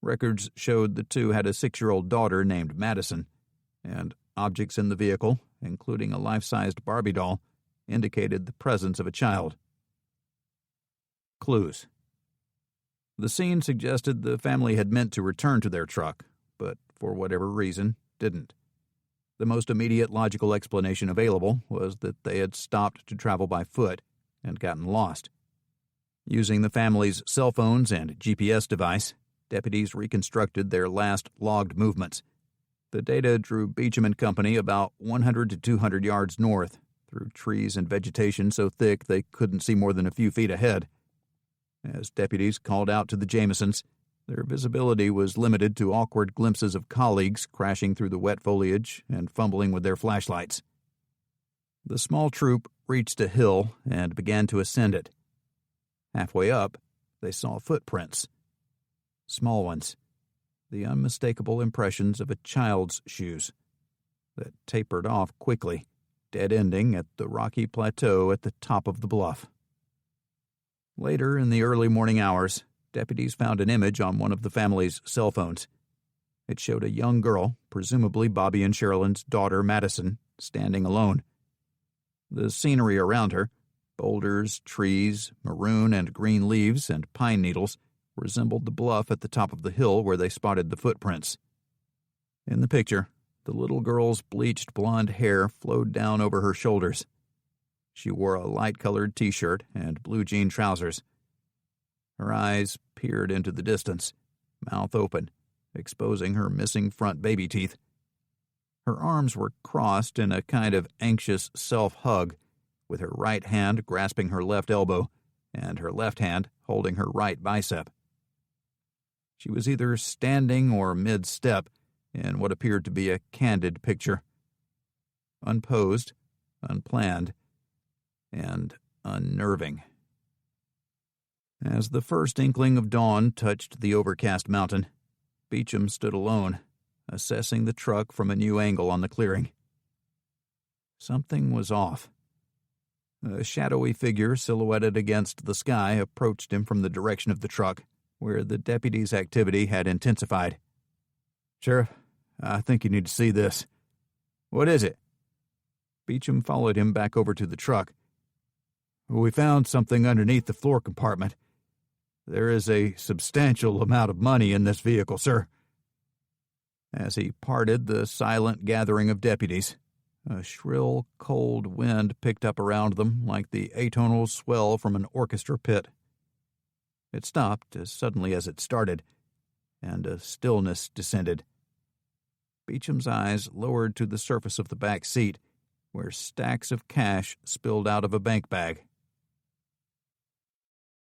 Records showed the two had a 6-year-old daughter named Madyson, and objects in the vehicle, including a life-sized Barbie doll, indicated the presence of a child. Clues. The scene suggested the family had meant to return to their truck, but for whatever reason, didn't. The most immediate logical explanation available was that they had stopped to travel by foot and gotten lost. Using the family's cell phones and GPS device, deputies reconstructed their last logged movements. The data drew Beecham and Company about 100 to 200 yards north, through trees and vegetation so thick they couldn't see more than a few feet ahead. As deputies called out to the Jamisons, their visibility was limited to awkward glimpses of colleagues crashing through the wet foliage and fumbling with their flashlights. The small troop reached a hill and began to ascend it. Halfway up, they saw footprints. Small ones, the unmistakable impressions of a child's shoes, that tapered off quickly, dead-ending at the rocky plateau at the top of the bluff. Later, in the early morning hours, deputies found an image on one of the family's cell phones. It showed a young girl, presumably Bobby and Sherilynn's daughter Madyson, standing alone. The scenery around her, boulders, trees, maroon and green leaves, and pine needles, resembled the bluff at the top of the hill where they spotted the footprints. In the picture, the little girl's bleached blonde hair flowed down over her shoulders. She wore a light-colored T-shirt and blue jean trousers. Her eyes peered into the distance, mouth open, exposing her missing front baby teeth. Her arms were crossed in a kind of anxious self-hug, with her right hand grasping her left elbow and her left hand holding her right bicep. She was either standing or mid-step in what appeared to be a candid picture. Unposed, unplanned, and unnerving. As the first inkling of dawn touched the overcast mountain, Beecham stood alone, assessing the truck from a new angle on the clearing. Something was off. A shadowy figure silhouetted against the sky approached him from the direction of the truck, where the deputy's activity had intensified. "Sheriff, I think you need to see this." "What is it?" Beecham followed him back over to the truck. "We found something underneath the floor compartment. There is a substantial amount of money in this vehicle, sir." As he parted the silent gathering of deputies, a shrill, cold wind picked up around them like the atonal swell from an orchestra pit. It stopped as suddenly as it started, and a stillness descended. Beecham's eyes lowered to the surface of the back seat, where stacks of cash spilled out of a bank bag.